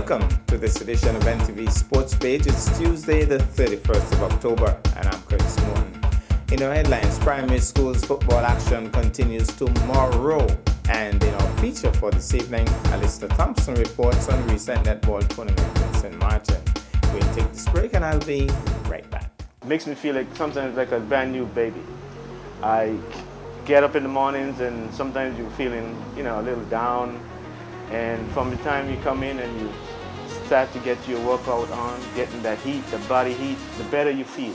Welcome to this edition of NTV Sports Page. It's Tuesday, the 31st of October, and I'm Curtis Morton. In our headlines, primary schools football action continues tomorrow. And in our feature for this evening, Alistair Thompson reports on recent netball tournament in St. Martin. We'll take this break and I'll be right back. It makes me feel like sometimes like a brand new baby. I get up in the mornings and sometimes you're feeling, a little down. And from the time you come in and you start to get your workout on, getting that heat, the body heat, the better you feel.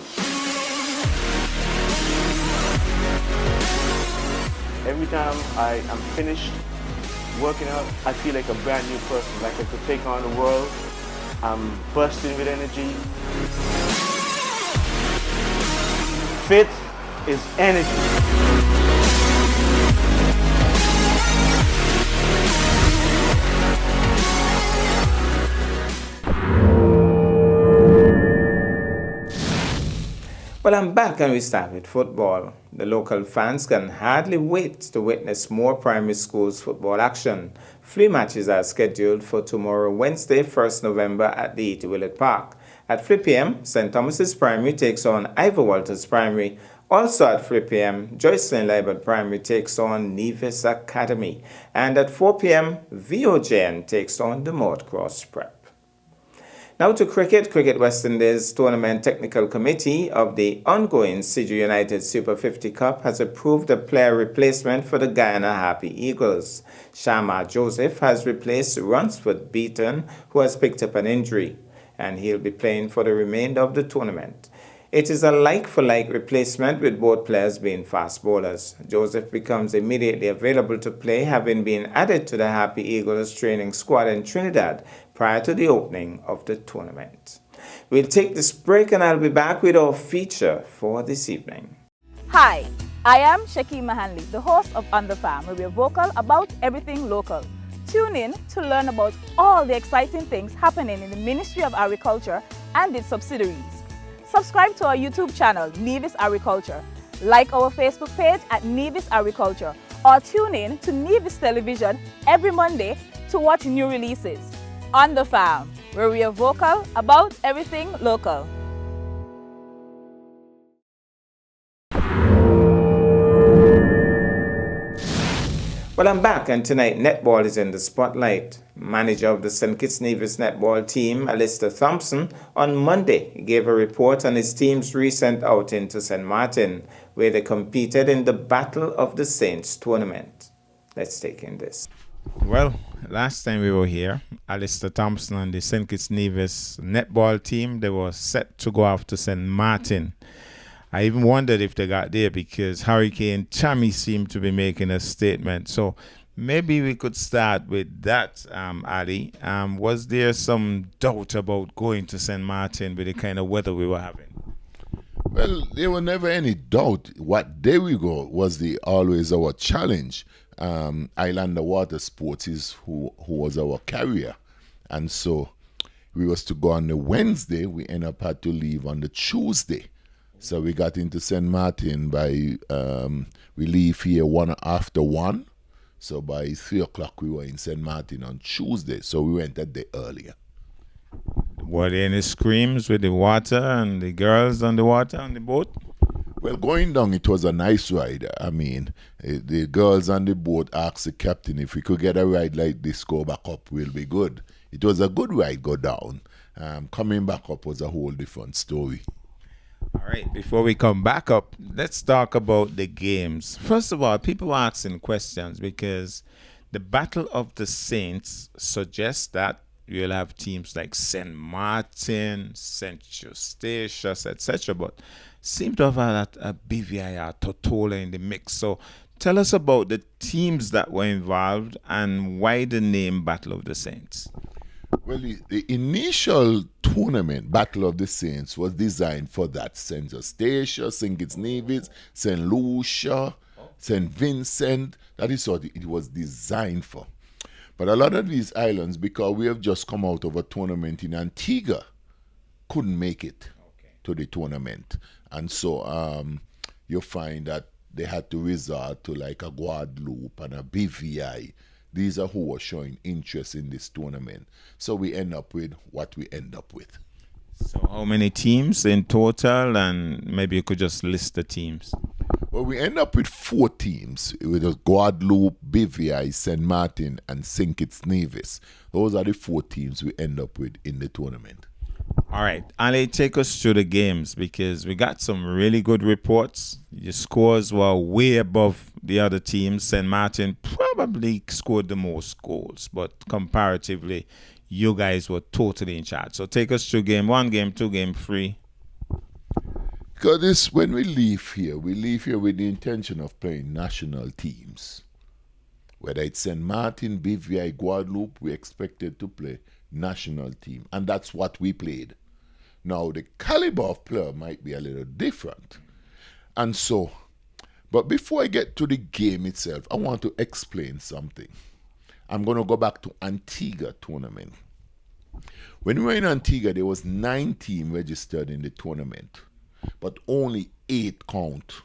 Every time I am finished working out, I feel like a brand new person, like I could take on the world. I'm bursting with energy. Fit is energy. Well, I'm back and we start with football. The local fans can hardly wait to witness more primary schools football action. 3 matches are scheduled for tomorrow, Wednesday, 1st November at the E.T. Willett Park. At 3 p.m., St. Thomas's Primary takes on Ivor Walters Primary. Also at 3 p.m., Joycelyn Libert Primary takes on Nevis Academy. And at 4 p.m., VOJN takes on the Mort Cross Prep. Now to cricket. Cricket West Indies Tournament Technical Committee of the ongoing City United Super 50 Cup has approved a player replacement for the Guyana Happy Eagles. Shamar Joseph has replaced Runsford Beaton, who has picked up an injury, and he'll be playing for the remainder of the tournament. It is a like-for-like replacement with both players being fast bowlers. Joseph becomes immediately available to play, having been added to the Happy Eagles training squad in Trinidad prior to the opening of the tournament. We'll take this break and I'll be back with our feature for this evening. Hi, I am Shaki Mahanli, the host of On The Farm, where we're vocal about everything local. Tune in to learn about all the exciting things happening in the Ministry of Agriculture and its subsidiaries. Subscribe to our YouTube channel, Nevis Agriculture. Like our Facebook page at Nevis Agriculture, or tune in to Nevis Television every Monday to watch new releases. On The Farm, where we are vocal about everything local. Well, I'm back, and tonight netball is in the spotlight. Manager of the St. Kitts Nevis netball team, Alistair Thompson, on Monday gave a report on his team's recent outing to St. Martin, where they competed in the Battle of the Saints tournament. Let's take in this. Well, last time we were here, Alistair Thompson and the St. Kitts Nevis netball team, they were set to go off to St. Martin. I even wondered if they got there because Hurricane Tammy seemed to be making a statement. So maybe we could start with that, Ali. Was there some doubt about going to St. Martin with the kind of weather we were having? Well, there was never any doubt. What day we go was always our challenge. Islander Water Sports is who was our carrier. And so we was to go on the Wednesday. We end up had to leave on the Tuesday. So we got into St. Martin by, we leave here after 1. So by 3 o'clock we were in St. Martin on Tuesday. So we went a day earlier. Were there any screams with the water and the girls on the water on the boat? Well, going down, it was a nice ride. I mean, the girls on the boat asked the captain if we could get a ride like this, go back up, we'll be good. It was a good ride, go down. Coming back up was a whole different story. All right, before we come back up, let's talk about the games. First of all, people are asking questions because the Battle of the Saints suggests that you'll have teams like St. Martin, St. Eustatius, etc. But seem to have had a BVI, Totola in the mix. So tell us about the teams that were involved and why the name Battle of the Saints. Well, the initial tournament, Battle of the Saints, was designed for that. St. Eustatius, St. Kitts Nevis, St. Lucia, St. Vincent. That is what it was designed for. But a lot of these islands, because we have just come out of a tournament in Antigua, couldn't make it to the tournament. And so you find that they had to resort to like a Guadeloupe and a BVI these are who are showing interest in this tournament. So we end up with what we end up with. So how many teams in total, and maybe you could just list the teams? Well, we end up with 4 teams. It was Guadeloupe, BVI, St. Martin, and St. Kitts Nevis. Those are the 4 teams we end up with in the tournament. All right, Ali, take us through the games because we got some really good reports. Your scores were way above the other teams. St. Martin probably scored the most goals, but comparatively, you guys were totally in charge. So take us through game 1, game 2, game 3. Because when we leave here with the intention of playing national teams. Whether it's St. Martin, BVI, Guadeloupe, we expected to play national team. And that's what we played. Now, the caliber of player might be a little different. And so, but before I get to the game itself, I want to explain something. I'm going to go back to Antigua tournament. When we were in Antigua, there was 9 teams registered in the tournament, but only 8 count.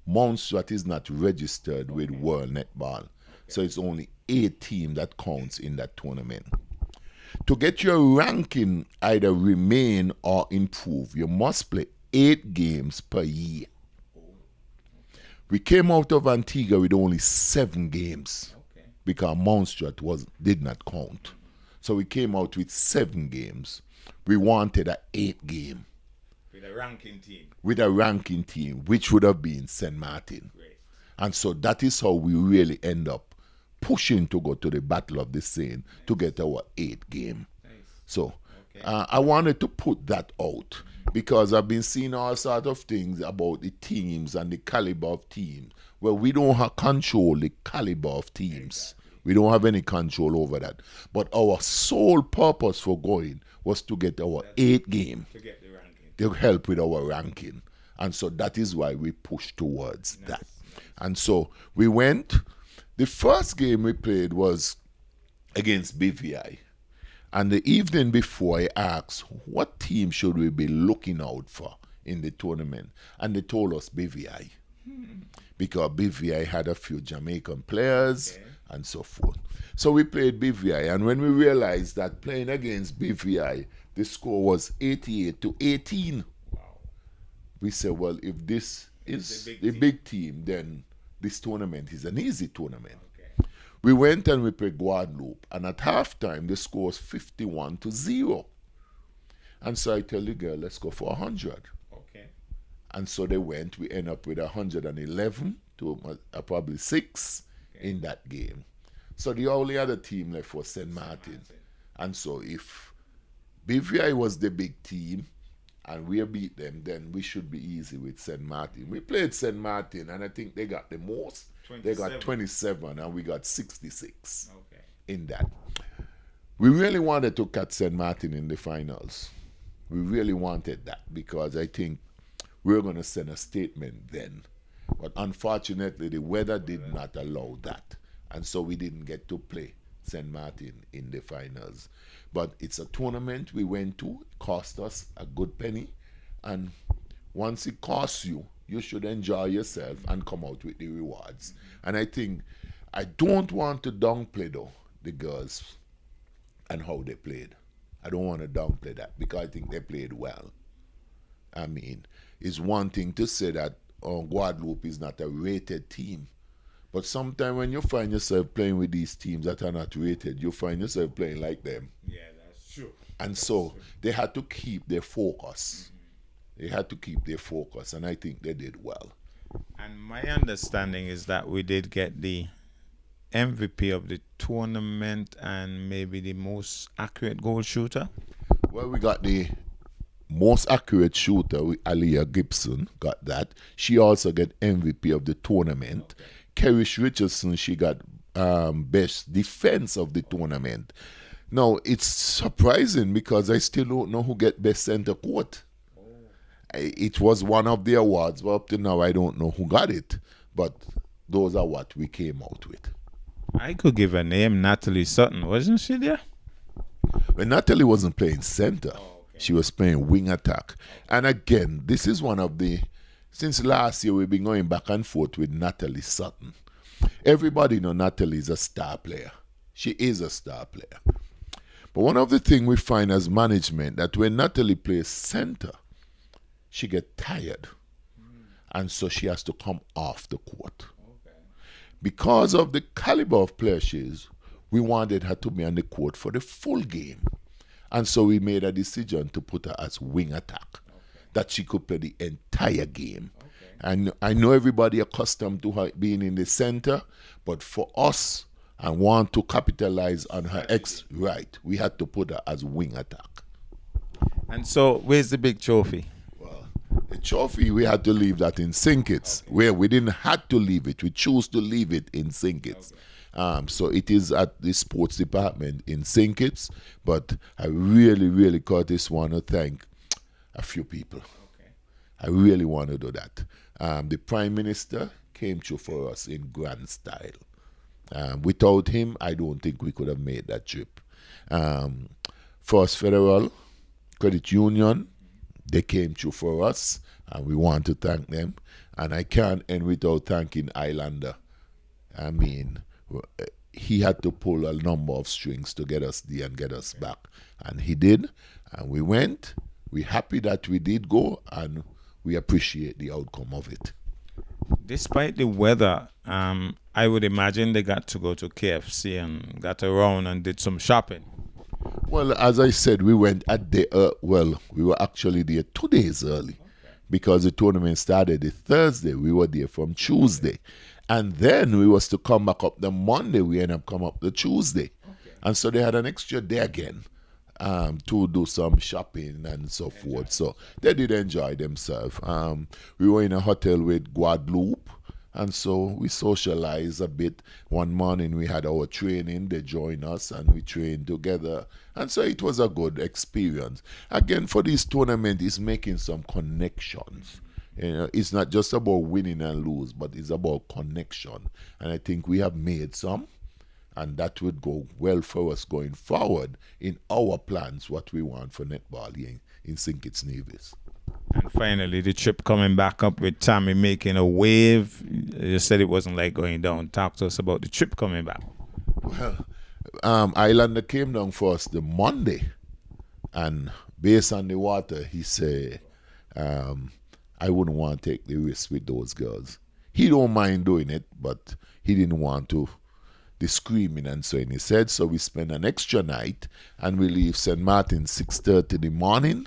Montserrat is not registered with World Netball, so it's only 8 teams that counts in that tournament. To get your ranking either remain or improve, you must play 8 games per year. We came out of Antigua with only 7 games because Montserrat did not count. So we came out with 7 games. We wanted an 8 game. With a ranking team. With a ranking team, which would have been St. Martin. Great. And so that is how we really end up pushing to go to the Battle of the Seine to get our 8th game. Nice. So I wanted to put that out because I've been seeing all sorts of things about the teams and the caliber of teams. Well, we don't have control the caliber of teams. We don't have any control over that. But our sole purpose for going was to get our 8th game. To get the ranking. To help with our ranking. And so that is why we pushed towards that. And so we went. The first game we played was against BVI. And the evening before, I asked, what team should we be looking out for in the tournament? And they told us BVI. Because BVI had a few Jamaican players and so forth. So we played BVI. And when we realized that playing against BVI, the score was 88-18. Wow. We said, well, if this is the big team, then this tournament is an easy tournament. Okay. We went and we played Guadeloupe, and at halftime the score was 51-0. And so I tell the girl, let's go for 100. Okay. And so they went. We end up with 111 to probably 6 in that game. So the only other team left was St. Martin. And so if BVI was the big team and we beat them, then we should be easy with St. Martin. We played St. Martin, and I think they got the most. 27. They got 27, and we got 66 Okay. in that. We really wanted to catch St. Martin in the finals. We really wanted that because I think we were going to send a statement then. But unfortunately, the weather did not allow that. And so we didn't get to play St. Martin in the finals. But it's a tournament we went to. It cost us a good penny. And once it costs you, you should enjoy yourself and come out with the rewards. And I think, I don't want to downplay though, the girls and how they played. I don't want to downplay that because I think they played well. I mean, it's one thing to say that Guadeloupe is not a rated team. But sometimes when you find yourself playing with these teams that are not rated, you find yourself playing like them. Yeah, that's true. And so they had to keep their focus. They had to keep their focus, and I think they did well. And my understanding is that we did get the MVP of the tournament and maybe the most accurate goal shooter. Well, we got the most accurate shooter with Aliyah Gibson, got that. She also got MVP of the tournament. Okay. Kerish Richardson, she got best defense of the tournament. Now, it's surprising because I still don't know who get best center court. It was one of the awards, but up to now I don't know who got it. But those are what we came out with. I could give a name, Natalie Sutton. Wasn't she there? Well, Natalie wasn't playing center. She was playing wing attack. And again, this is one of the... Since last year, we've been going back and forth with Natalie Sutton. everybody know Natalie is a star player. She is a star player. But one of the things we find as management that when Natalie plays center, she get tired. And so she has to come off the court. Okay. Because of the caliber of player she is, we wanted her to be on the court for the full game. And so we made a decision to put her as wing attack, that she could play the entire game. Okay. And I know everybody accustomed to her being in the center, but for us, and want to capitalize on her right, we had to put her as wing attack. And so, where's the big trophy? Well, the trophy, we had to leave that in St. Kitts, where we didn't have to leave it. We chose to leave it in St. Kitts. So it is at the sports department in St. Kitts, but I really, Curtis, want to thank a few people. Okay. I really want to do that. The Prime Minister came through for us in grand style. Without him, I don't think we could have made that trip. First Federal Credit Union, they came through for us, and we want to thank them. And I can't end without thanking Islander. I mean, he had to pull a number of strings to get us there and get us back. And he did, and we went. We're happy that we did go, and we appreciate the outcome of it. Despite the weather, I would imagine they got to go to KFC and got around and did some shopping. Well, as I said, we went we were actually there 2 days early because the tournament started the Thursday. We were there from Tuesday. And then we was to come back up the Monday. We ended up come up the Tuesday. Okay. And so they had an extra day again to do some shopping and so forth. So they did enjoy themselves. We were in a hotel with Guadeloupe, and so we socialized a bit. One morning we had our training. They joined us and we trained together. And so it was a good experience. Again, for this tournament, it's making some connections. You know, it's not just about winning and lose, but it's about connection. And I think we have made some. And that would go well for us going forward in our plans, what we want for netball here in St. Kitts Nevis. And finally, the trip coming back up with Tammy making a wave. You said it wasn't like going down. Talk to us about the trip coming back. Well, Islander came down for us the Monday. And based on the water, he said, I wouldn't want to take the risk with those girls. He don't mind doing it, but he didn't want to. The screaming and so on. He said, so we spend an extra night and we leave St. Martin 6:30 in the morning.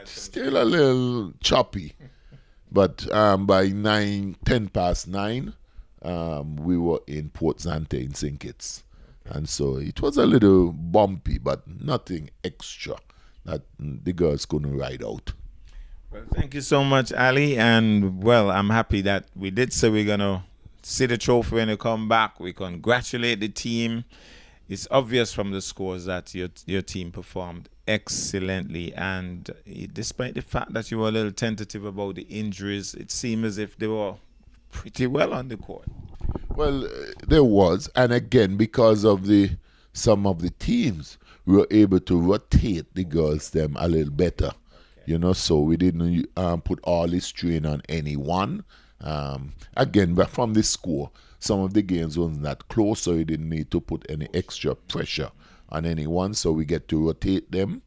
Still a little choppy. But by 10 past 9, we were in Port Zante in St. Kitts. And so it was a little bumpy, but nothing extra that the girls couldn't ride out. Well, thank you so much, Ali. And, well, I'm happy that we did say we're going to see the trophy when you come back. We congratulate the team. It's obvious from the scores that your team performed excellently, and despite the fact that you were a little tentative about the injuries, it seemed as if they were pretty well on the court. Well, there was, and again, because of some of the teams, we were able to rotate the girls them a little better, so we didn't put all the strain on any one. Again, but from the score, some of the games wasn't that close, so you didn't need to put any extra pressure on anyone. So we get to rotate them,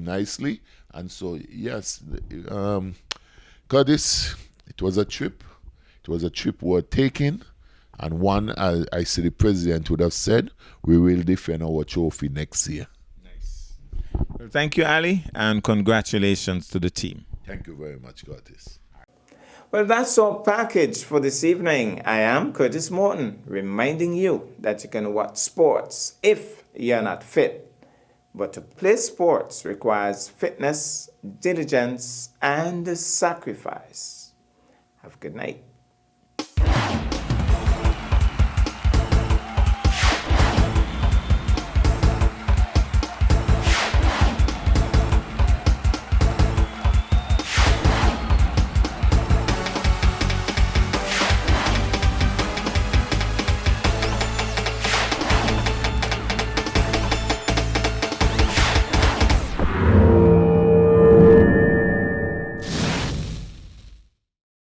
nicely. And so, yes, Curtis, it was a trip. It was a trip worth taking. And one, I see the president would have said, we will defend our trophy next year. Nice. Well, thank you, Ali, and congratulations to the team. Thank you very much, Curtis. Well, that's our package for this evening. I am Curtis Morton, reminding you that you can watch sports if you're not fit. But to play sports requires fitness, diligence, and sacrifice. Have a good night.